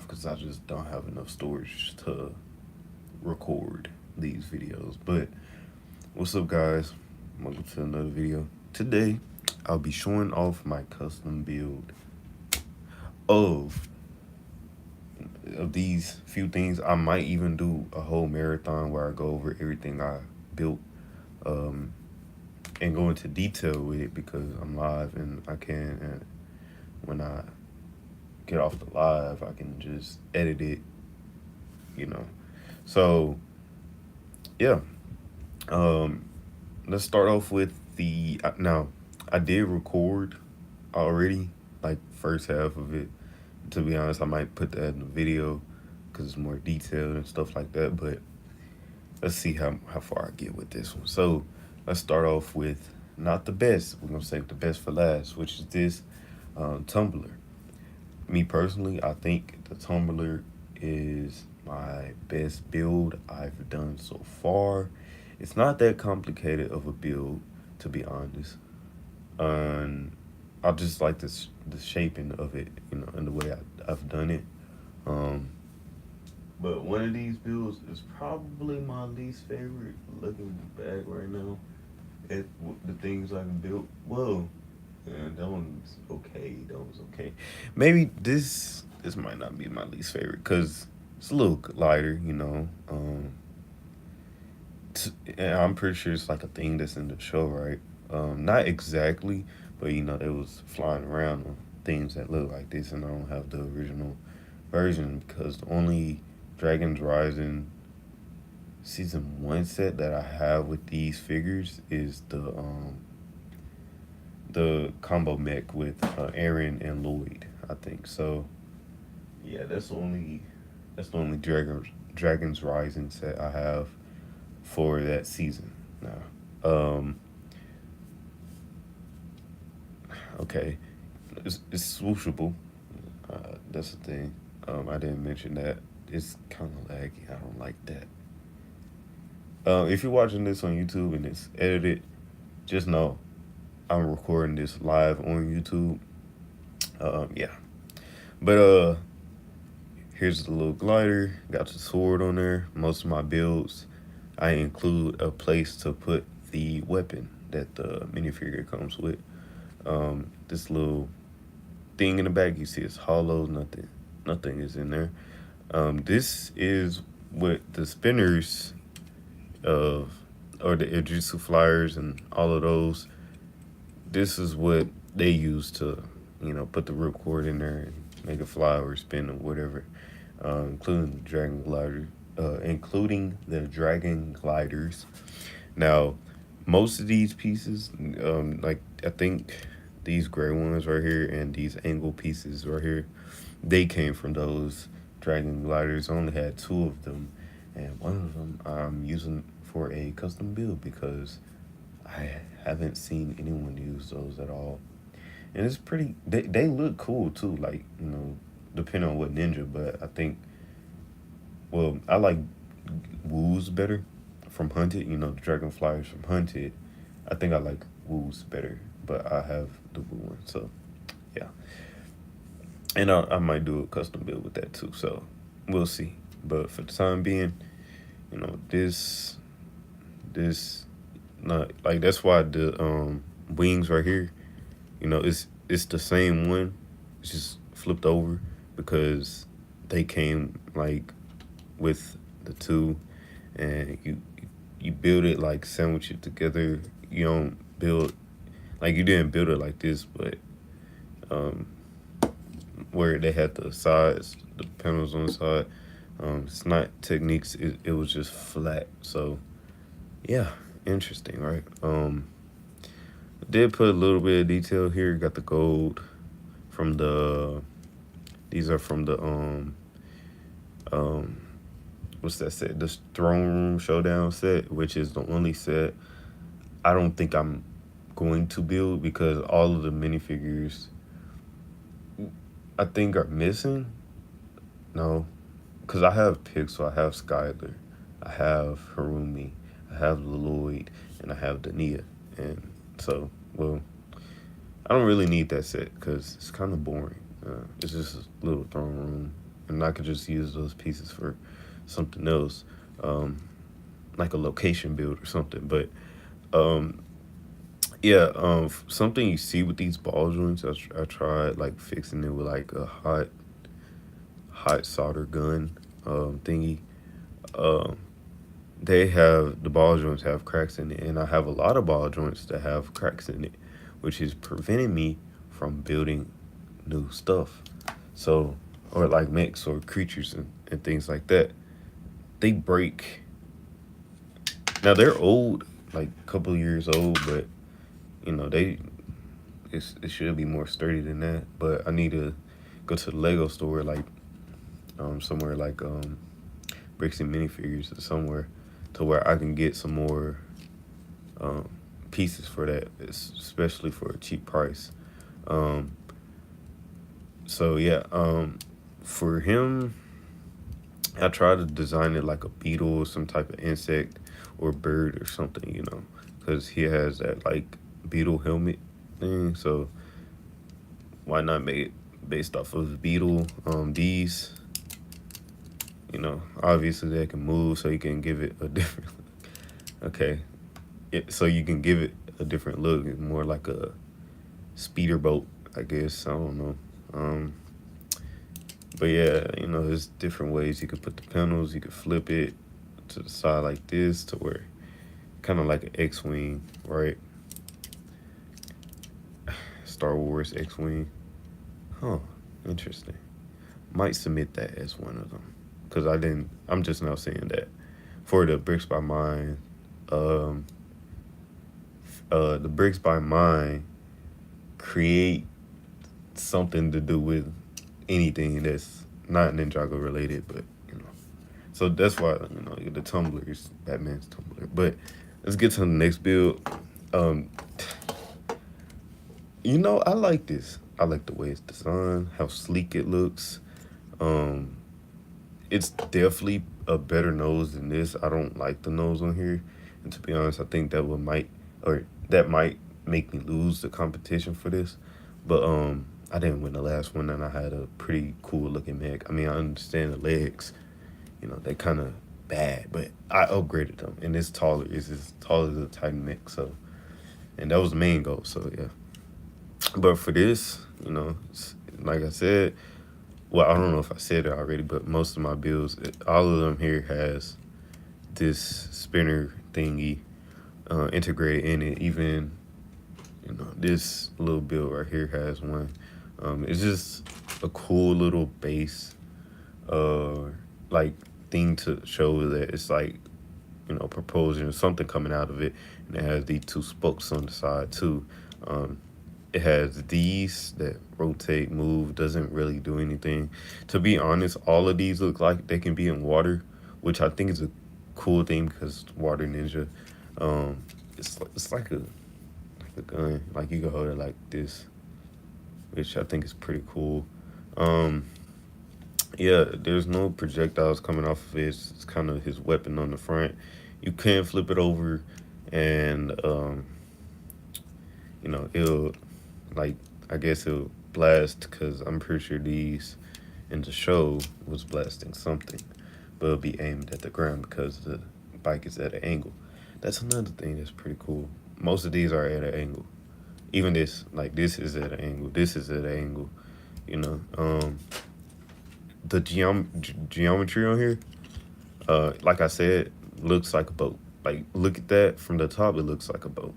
off because I just don't have enough storage to record these videos. But what's up, guys? Welcome to another video. Today, I'll be showing off my custom build of these few things. I might even do a whole marathon where I go over everything I built um, and go into detail with it because I'm live and I can. And when I get off the live, I can just edit it, you know. So yeah, um, let's start off with the now. I did record already, like first half of it. To be honest, I might put that in the video because it's more detailed and stuff like that. But let's see how far I get with this one. So let's start off with not the best. We're gonna save the best for last, which is this tumbler. Me personally, I think the tumbler is my best build I've done so far. It's not that complicated of a build, to be honest. And I just like the shaping of it, and the way I've done it. Um, but one of these builds is probably my least favorite. Looking back right now at the things I've built. Whoa, and that one's okay. That one's okay. Maybe this might not be my least favorite because it's a little lighter, and I'm pretty sure it's like a thing that's in the show, right? Not exactly, but it was flying around on things that look like this, and I don't have the original version because the only Dragons Rising season 1 set that I have with these figures is the combo mech with Aaron and Lloyd, I think. So yeah, that's the only Dragons Rising set I have for that season now. Okay, it's swooshable. That's the thing. I didn't mention that. It's kind of laggy. I don't like that. If you're watching this on YouTube and it's edited, just know I'm recording this live on YouTube. Yeah. But here's the little glider. Got the sword on there. Most of my builds, I include a place to put the weapon that the minifigure comes with. This little thing in the back, you see it's hollow. Nothing is in there. This is what the spinners of, or the Ijutsu flyers and all of those. This is what they use to, put the ripcord in there and make it fly or spin or whatever, including the dragon gliders. Now, most of these pieces, like I think these gray ones right here and these angle pieces right here, they came from those dragon gliders. I only had 2 of them, and one of them I'm using for a custom build because I haven't seen anyone use those at all. And it's pretty, they look cool too, like, depending on what ninja, but I think, well, I like Woos better from Hunted, the dragon flyers from Hunted. I think I like Woos better, but I have the Woo one, so yeah. And I might do a custom build with that too, so we'll see. But for the time being, this not like, that's why the wings right here, it's the same one. It's just flipped over because they came like with the 2, and you build it like sandwich it together. You don't build like, you didn't build it like this, but where they had the sides, the panels on the side. It's not techniques. It was just flat. So yeah, interesting, right? I did put a little bit of detail here. Got the gold from the. These are from the um what's that set? The Throne Room Showdown set, which is the only set I don't think I'm going to build because all of the minifigures I think are missing. No, because I have Pixel, I have Skylar, I have Harumi, I have Lloyd, and I have Dania. And so, well, I don't really need that set because it's kind of boring. It's just a little throne room and I could just use those pieces for something else, um, like a location build or something. But um, yeah, something you see with these ball joints, I tried like fixing it with like a hot solder gun thingy. Um, they have the ball joints have cracks in it, and I have a lot of ball joints that have cracks in it, which is preventing me from building new stuff. So, or like mechs or creatures and things like that. They break. Now they're old, like a couple of years old, but they it should be more sturdy than that. But I need to go to the Lego store, like somewhere like Bricks and Minifigures or somewhere, to where I can get some more um, pieces for that, especially for a cheap price. Um, so yeah, for him, I try to design it like a beetle or some type of insect or bird or something, because he has that like beetle helmet thing. So why not make it based off of the beetle? These, obviously they can move, so you can give it a different. Okay, so you can give it a different look. It's more like a speeder boat, I guess. I don't know. Um, but yeah, there's different ways you could put the panels. You could flip it to the side like this to where kind of like an X-wing, right? Star Wars X-wing. Huh. Interesting. Might submit that as one of them because I didn't. I'm just now saying that for the Bricks by Mine. Um, the Bricks by Mine create something to do with anything that's not Ninjago related, but so that's why the Tumblr is Batman's Tumblr. But let's get to the next build. Um, I like this. I like the way it's designed, how sleek it looks. Um, it's definitely a better nose than this. I don't like the nose on here, and to be honest, I think that might make me lose the competition for this. But I didn't win the last one, and I had a pretty cool looking mech. I mean, I understand the legs, they kind of bad, but I upgraded them, and it's taller. It's as tall as a Titan mech, so and that was the main goal. So yeah, but for this, like I said, well, I don't know if I said it already, but most of my builds, all of them here has this spinner thingy integrated in it. Even this little build right here has one. It's just a cool little base, like thing to show that it's like propulsion, something coming out of it, and it has these two spokes on the side too. It has these that rotate, move, doesn't really do anything. To be honest, all of these look like they can be in water, which I think is a cool thing because Water Ninja. It's like a gun, like you can hold it like this, which I think is pretty cool. Um, yeah, there's no projectiles coming off of it. It's kind of his weapon on the front. You can flip it over, and it'll like I guess it'll blast because I'm pretty sure these in the show was blasting something, but it'll be aimed at the ground because the bike is at an angle. That's another thing that's pretty cool. Most of these are at an angle. Even this, like this is at an angle. This is at an angle. You know, the geometry on here, like I said, looks like a boat. Like look at that from the top, it looks like a boat.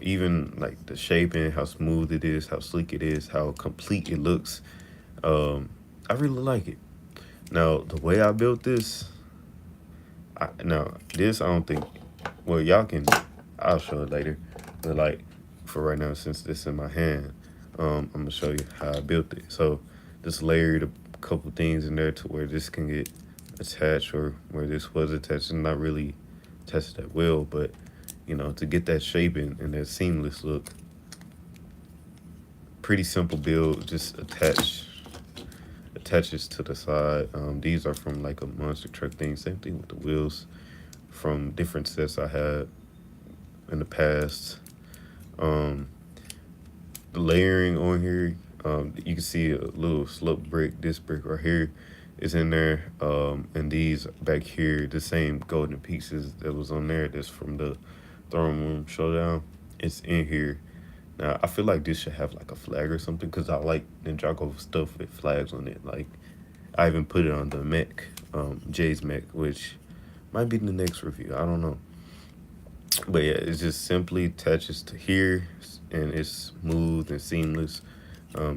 Even like the shaping, how smooth it is, how sleek it is, how complete it looks. I really like it. Now the way I built this, now this I don't think. Well, y'all can. I'll show it later. But like for right now, since this in my hand, I'm gonna show you how I built it. So just layered a couple things in there to where this can get attached, or where this was attached. It's not really attached that well, but to get that shape and that seamless look. Pretty simple build, just attaches to the side. These are from like a monster truck thing. Same thing with the wheels from different sets I had in the past. The layering on here, You can see a little slope brick. This brick right here is in there. And these back here, the same golden pieces that was on there. That's from the throne room showdown. It's in here. Now I feel like this should have like a flag or something because I like Ninjago stuff with flags on it. Like I even put it on the mech, Jay's mech, which might be the next review. I don't know. But yeah, it just simply attaches to here and it's smooth and seamless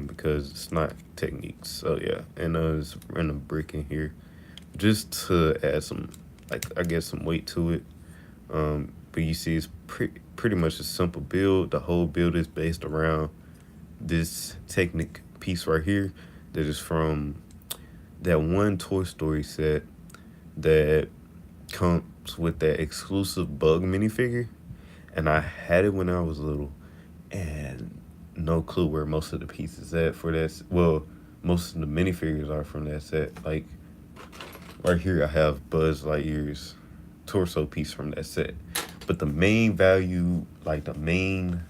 because it's not techniques. So yeah, and it's random brick in here just to add some, like I guess some weight to it. But you see, it's pretty much a simple build. The whole build is based around this Technic piece right here that is from that one Toy Story set that comes with that exclusive Bug minifigure. And I had it when I was little and no clue where most of the pieces at for that. Well, most of the minifigures are from that set. Like right here, I have Buzz Lightyear's torso piece from that set. But the main value, like the main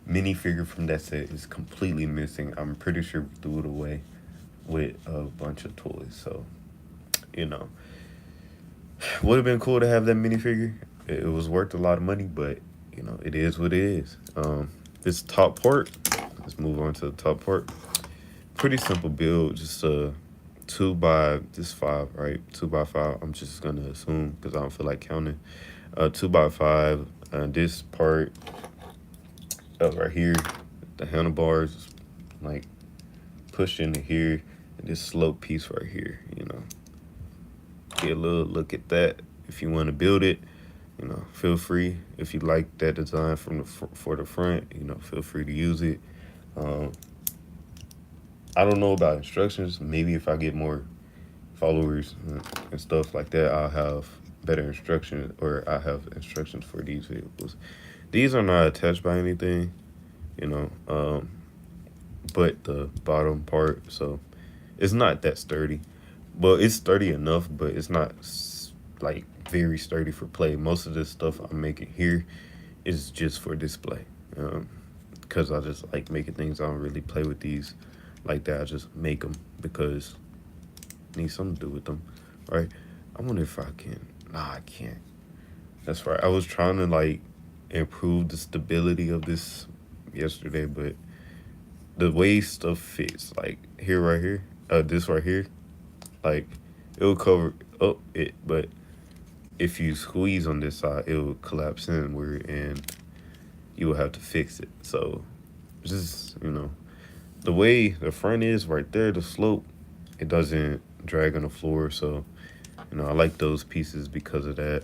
minifigure from that set is completely missing. I'm pretty sure we threw it away with a bunch of toys. So, you know, would have been cool to have that minifigure. It was worth a lot of money, but, you know, it is what it is. This top part, let's move on to the top part. Pretty simple build, just a 2x5, right? 2x5, I'm just going to assume because I don't feel like counting. 2x5, this part right here, the handlebars like pushed into here, and this slope piece right here, you know. Get a little look at that. If you want to build it, you know, feel free. If you like that design from for the front, you know, feel free to use it. I don't know about instructions. Maybe if I get more followers and stuff like that, I'll have better instructions, or I have instructions for these vehicles. These are not attached by anything, you know, but the bottom part, so it's not that sturdy. Well, it's sturdy enough, but it's not like very sturdy for play. Most of this stuff I'm making here is just for display, because I just like making things. I don't really play with these like that. I just make them because I need something to do with them, right? I wonder if I can. Nah, I can't. That's right. I was trying to like improve the stability of this yesterday, but the way stuff fits, like here, right here, this right here, like it'll cover up it, but if you squeeze on this side, it will collapse inward and you will have to fix it. So just, you know, the way the front is right there, the slope, it doesn't drag on the floor. So, you know, I like those pieces because of that.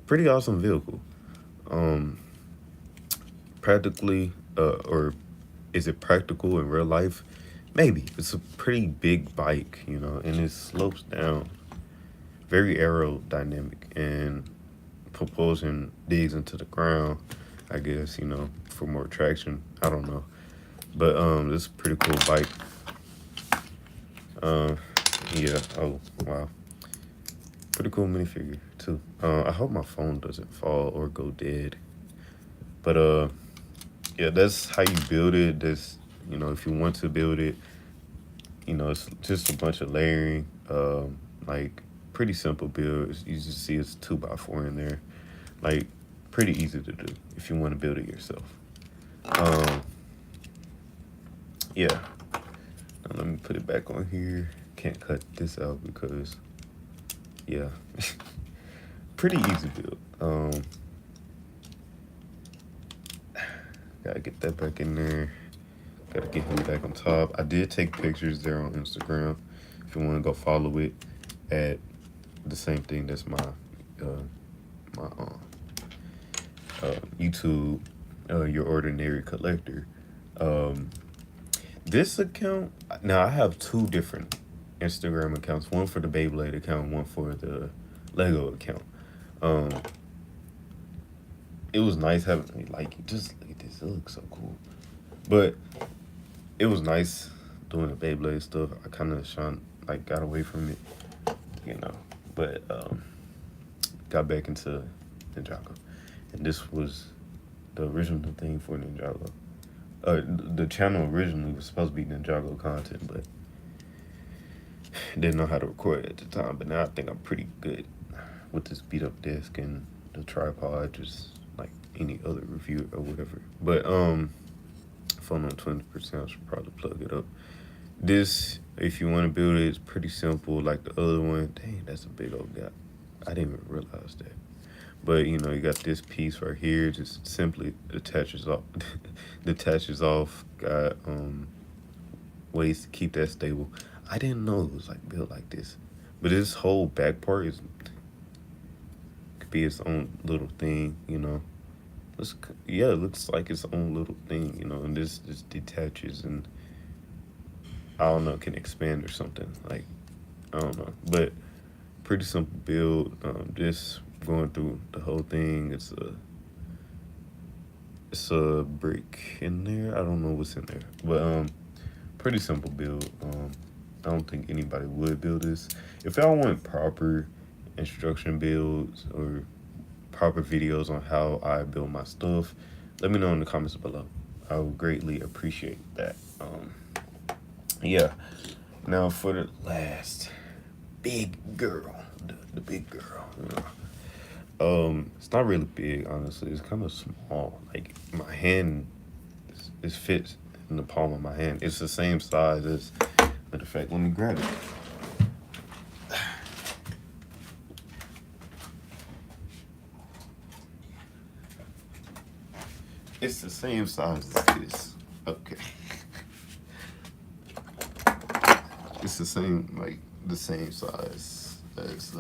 Pretty awesome vehicle. Practically, or is it practical in real life? Maybe. It's a pretty big bike, you know, and it slopes down. Very aerodynamic, and propulsion digs into the ground, I guess, you know, for more traction. I don't know. But this is a pretty cool bike. Yeah, oh wow. Pretty cool minifigure too. I hope my phone doesn't fall or go dead. But yeah, that's how you build it. That's, you know, if you want to build it, you know, it's just a bunch of layering. Like pretty simple build. You just see it's 2x4 in there. Like pretty easy to do if you want to build it yourself. Yeah. Now let me put it back on here. Can't cut this out because, yeah, pretty easy build. Gotta get that back in there. Gotta get him back on top. I did take pictures there on Instagram. If you want to go follow it at the same thing, that's my YouTube, Your Ordinary Collector. This account, now I have two different Instagram accounts, one for the Beyblade account, one for the Lego account. It was nice having, like, just look at this, it looks so cool. But it was nice doing the Beyblade stuff. I kind of got away from it, you know, but got back into Ninjago. And this was the original thing for Ninjago. The channel originally was supposed to be Ninjago content, but didn't know how to record it at the time. But now I think I'm pretty good with this beat up desk and the tripod, just like any other review or whatever. But phone on 20%, I should probably plug it up. This, if you want to build it, it's pretty simple. Like the other one, dang, that's a big old gap. I didn't even realize that. But you know, you got this piece right here, just simply attaches off, detaches off. Got ways to keep that stable. I didn't know it was like built like this, but this whole back part is could be its own little thing, you know. Yeah, it looks like its own little thing, you know. And this just detaches and I don't know, can expand or something. Like I don't know, but pretty simple build. Just going through the whole thing. It's a brick in there. I don't know what's in there, but pretty simple build. I don't think anybody would build this. If y'all want proper instruction builds or proper videos on how I build my stuff, let me know in the comments below. I would greatly appreciate that. Yeah. Now for the last big girl, the big girl. It's not really big, honestly. It's kind of small. Like my hand, it fits in the palm of my hand. It's the same size as. Matter of fact, let me grab it. It's the same size as this. Okay. It's the same size as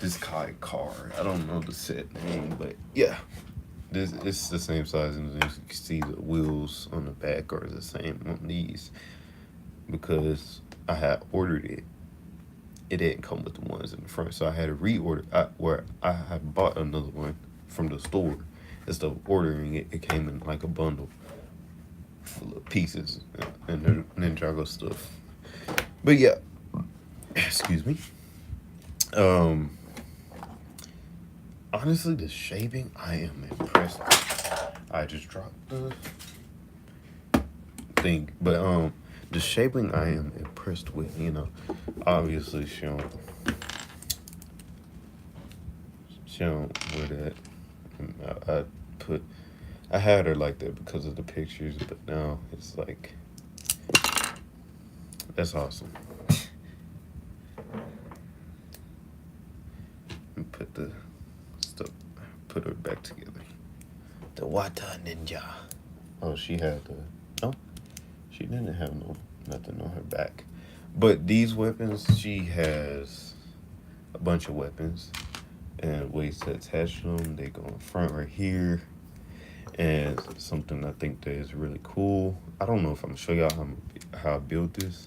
this Kai car. I don't know the set name, but yeah. It's the same size, and as you can see, the wheels on the back are the same on these because I had ordered it. It didn't come with the ones in the front, so I had to reorder. I had bought another one from the store. Instead of ordering it, it came in like a bundle full of pieces and the Ninjago stuff. But yeah, excuse me. Honestly, the shaping, I am impressed. I just dropped the thing, but the shaping, I am impressed with. You know, obviously she don't wear that. I had her like that because of the pictures, but now it's like that's awesome. And put her back together. The Water Ninja. Oh, she didn't have nothing on her back. But these weapons, she has a bunch of weapons and ways to attach them. They go in front right here. And something I think that is really cool. I don't know if I'm gonna show y'all how I built this,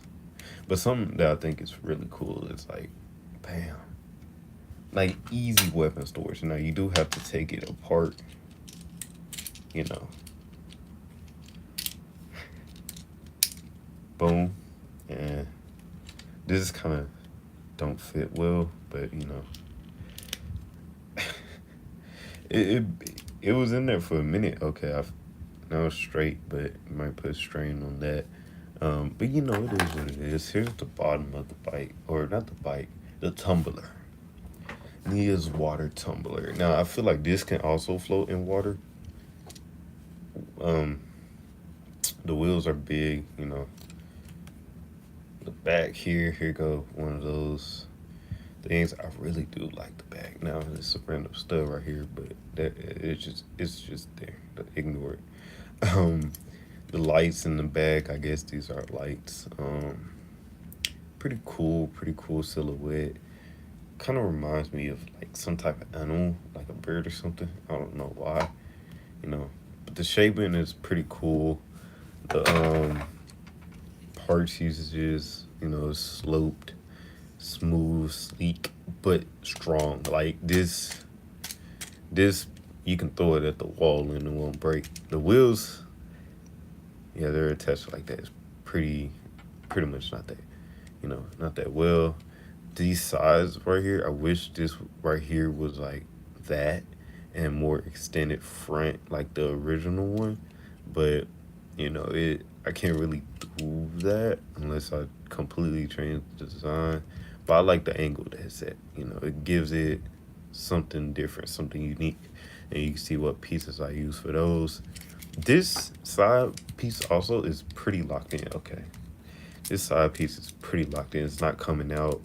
but something that I think is really cool is like, bam. Like easy weapon storage. Now you do have to take it apart, you know. Boom. And this is kind of don't fit well, but you know, it was in there for a minute. Okay, now it's straight, but might put strain on that. But you know, it is what it is. Here's the bottom of the bike, or not the bike, the tumbler. Nia's water tumbler. Now I feel like this can also float in water. The wheels are big, you know. The back here go one of those things. I really do like the back. Now it's a random stud right here, but it's just there. Ignore it. The lights in the back, I guess these are lights. Pretty cool silhouette. Kind of reminds me of like some type of animal, like a bird or something. I don't know why, you know. But the shaping is pretty cool. The parts usages, you know, sloped, smooth, sleek, but strong. Like this you can throw it at the wall and it won't break. The wheels, yeah, they're attached like that. It's pretty much not that, you know, not that well. These sides right here, I wish this right here was like that and more extended front like the original one. but I can't really do that unless I completely change the design. But I like the angle that's at. It gives it something different, something unique, and you can see what pieces I use for those. This side piece also is pretty locked in. Okay, this side piece is pretty locked in. It's not coming out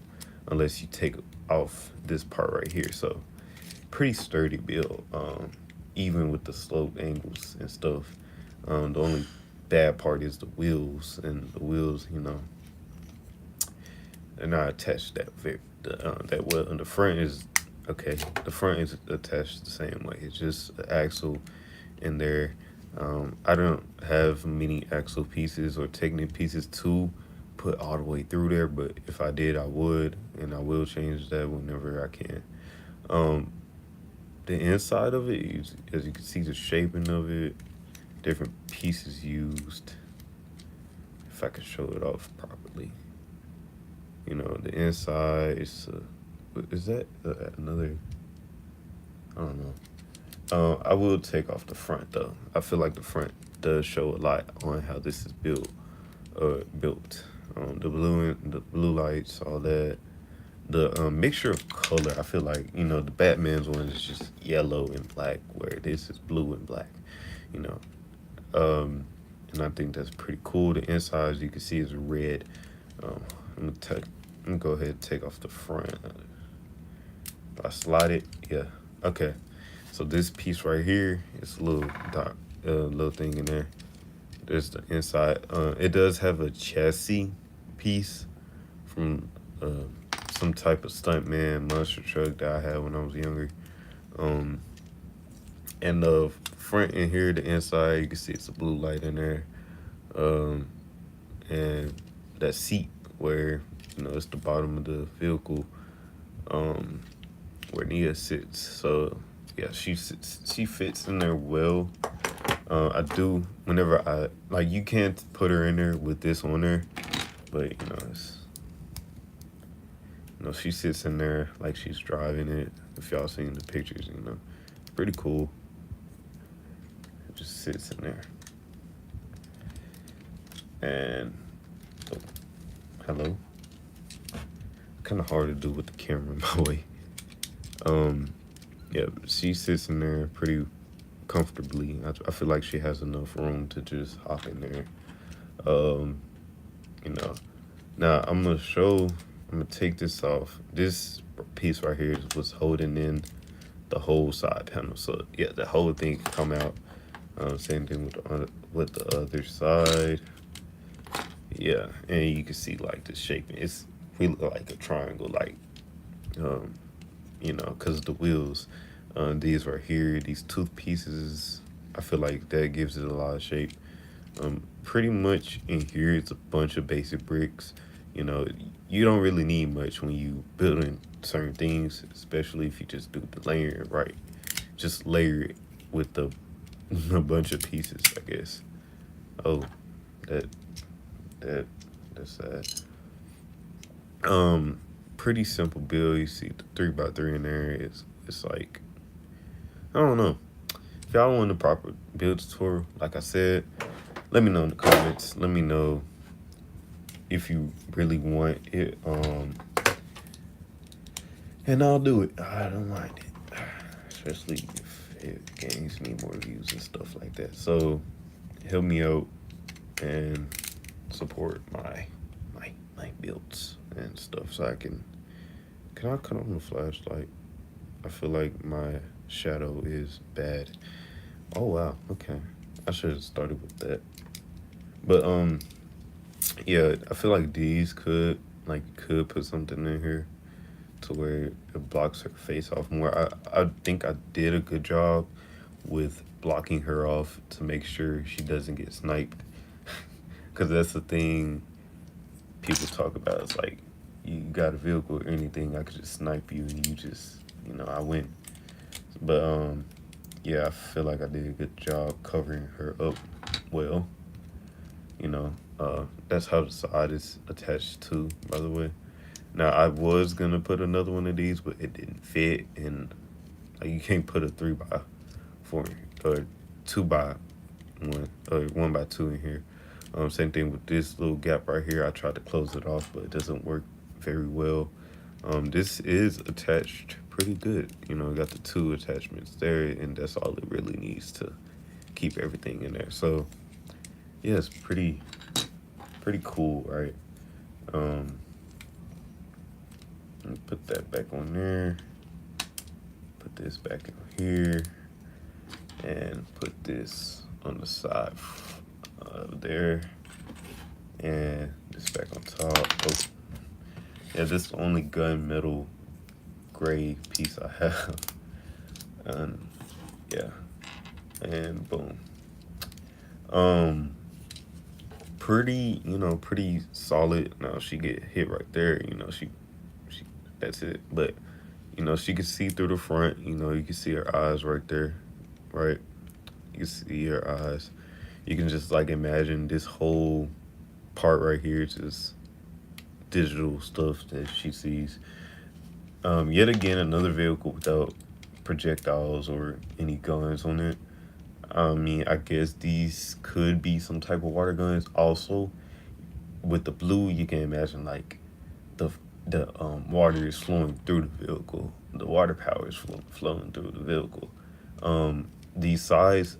unless you take off this part right here. So pretty sturdy build, even with the slope angles and stuff. The only bad part is the wheels, and the wheels, they're not attached that well. And the front is okay. The front is attached the same way. It's just an axle in there. I don't have many axle pieces or Technic pieces to put all the way through there, but if I did, I would, and I will change that whenever I can. Um, the inside of it, as you can see, the shaping of it, different pieces used. If I could show it off properly, the inside is that another? I don't know. I will take off the front though. I feel like the front does show a lot on how this is built. Built. The blue lights, all that. The mixture of color. I feel like the Batman's one is just yellow and black, where this is blue and black. You know, and I think that's pretty cool. The inside, as you can see, is red. I'm gonna go ahead and take off the front. If I slide it, yeah, okay. So this piece right here is a little little thing in there. There's the inside. It does have a chassis piece from some type of stuntman monster truck that I had when I was younger. Um, and the front in here, the inside, you can see it's a blue light in there. Um, and that seat where it's the bottom of the vehicle, where Nia sits. So yeah, she fits in there well. I do whenever you can't put her in there with this on her, but she sits in there like she's driving it. If y'all seen the pictures, it's pretty cool. It just sits in there. And oh, hello. Kind of hard to do with the camera in my way. Yeah, she sits in there pretty comfortably. I feel like she has enough room to just hop in there. Um, you know. Now I'm gonna take this off. This piece right here is what's holding in the whole side panel. So yeah, the whole thing can come out. Same thing with the other side. Yeah, and you can see like the shaping. It's really like a triangle, like because the wheels. These right here, these tooth pieces. I feel like that gives it a lot of shape. Pretty much in here, it's a bunch of basic bricks. You don't really need much when you building certain things, especially if you just do the layering right. Just layer it with a bunch of pieces, I guess. Oh, that that's sad. Pretty simple build. You see the 3x3 in there. It's like, I don't know. If y'all want a proper build tutorial, like I said, let me know in the comments. Let me know if you really want it. And I'll do it. I don't mind it, especially if it gains me more views and stuff like that. So help me out and support my builds and stuff, so I can I cut on the flashlight? I feel like my shadow is bad. Oh wow, okay. I should have started with that. But yeah, I feel like these could put something in here to where it blocks her face off more. I think I did a good job with blocking her off to make sure she doesn't get sniped. Because that's the thing people talk about. It's like, you got a vehicle or anything, I could just snipe you and you just, I win. But yeah, I feel like I did a good job covering her up well. That's how the side is attached to, by the way. Now, I was gonna put another one of these, but it didn't fit, and you can't put a 3x4 or 2x 1 by 2 in here. Same thing with this little gap right here. I tried to close it off, but it doesn't work very well. This is attached pretty good. You know, got the 2 attachments there, and that's all it really needs to keep everything in there. So yeah, it's pretty cool, right? Let me put that back on there. Put this back in here, and put this on the side there, and this back on top. Oh, yeah, this is the only gunmetal gray piece I have. And yeah, and boom. Pretty, you know, pretty solid. Now she get hit right there, you know, she that's it. But you know, she can see through the front. You know, you can see her eyes right there, right? You can see her eyes. You can just like imagine this whole part right here, just digital stuff that she sees. Yet again, another vehicle without projectiles or any guns on it. I mean, I guess these could be some type of water guns. Also, with the blue, you can imagine like the water is flowing through the vehicle. The water power is flowing through the vehicle. These sides,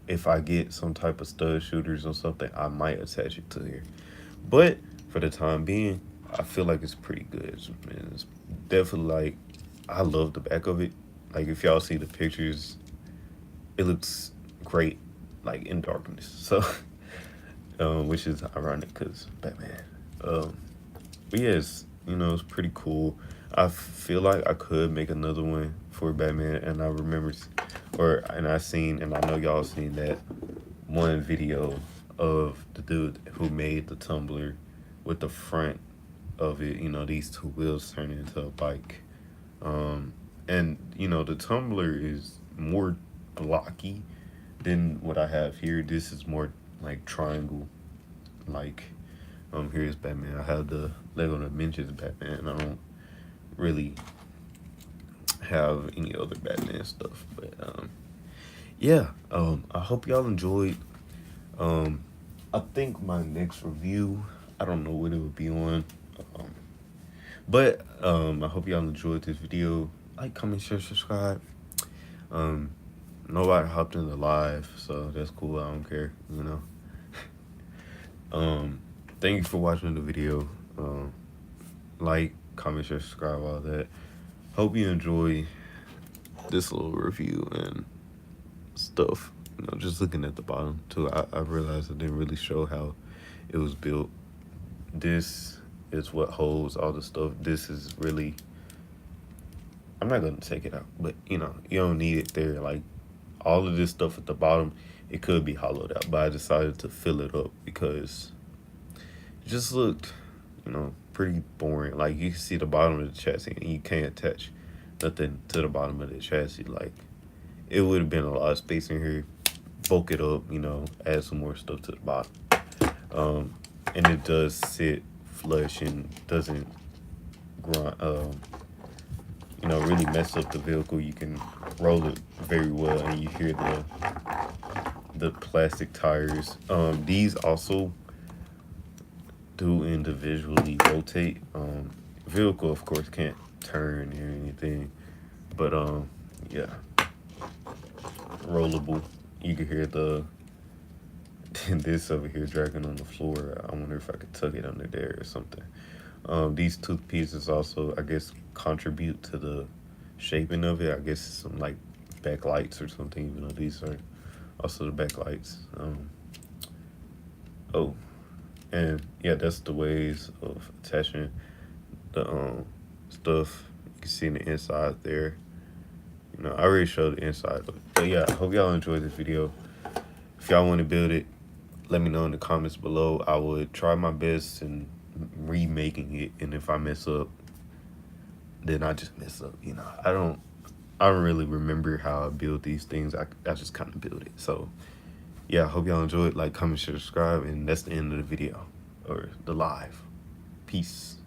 if I get some type of stud shooters or something, I might attach it to here. But for the time being, I feel like it's pretty good. It's definitely like, I love the back of it. Like if y'all see the pictures, it looks great, like in darkness. So, which is ironic because Batman. But yes, you know, it's pretty cool. I feel like I could make another one for Batman, and I remember, and I seen, and I know y'all seen that one video of the dude who made the tumbler with the front of it, you know, these 2 wheels turning into a bike. And you know, the tumbler is more blocky than what I have here. This is more like triangle, like here's Batman. I have the Lego Dimensions Batman. I don't really have any other Batman stuff, but yeah, I hope y'all enjoyed. I think my next review, I don't know what it would be on, but I hope y'all enjoyed this video. Like, comment, share, subscribe. Nobody hopped in the live, so that's cool. I don't care, you know. Thank you for watching the video. Like, comment, share, subscribe, all that. Hope you enjoy this little review and stuff. You know, just looking at the bottom too, I realized I didn't really show how it was built. This is what holds all the stuff. This is really, I'm not gonna take it out, but you know, you don't need it there. Like all of this stuff at the bottom, it could be hollowed out, but I decided to fill it up because it just looked, you know, pretty boring. Like you can see the bottom of the chassis and you can't attach nothing to the bottom of the chassis. Like it would have been a lot of space in here. Bulk it up, you know, add some more stuff to the bottom. And it does sit flush and doesn't grind, you know, really mess up the vehicle. You can roll it very well, and you hear the plastic tires. These also do individually rotate. Vehicle, of course, can't turn or anything, but yeah, rollable. You can hear this over here dragging on the floor. I wonder if I could tuck it under there or something. These tooth pieces also, I guess, contribute to the shaping of it. I guess some like backlights or something, even though these are also the backlights. Oh, and yeah, that's the ways of attaching the stuff. You can see in the inside there. You know, I already showed the inside, but yeah, I hope y'all enjoyed this video. If y'all want to build it, let me know in the comments below. I would try my best in remaking it, and if I mess up, then I just mess up. You know, I don't really remember how I build these things. I just kind of build it. So yeah, I hope y'all enjoyed. Like, comment, share, subscribe, and that's the end of the video or the live. Peace.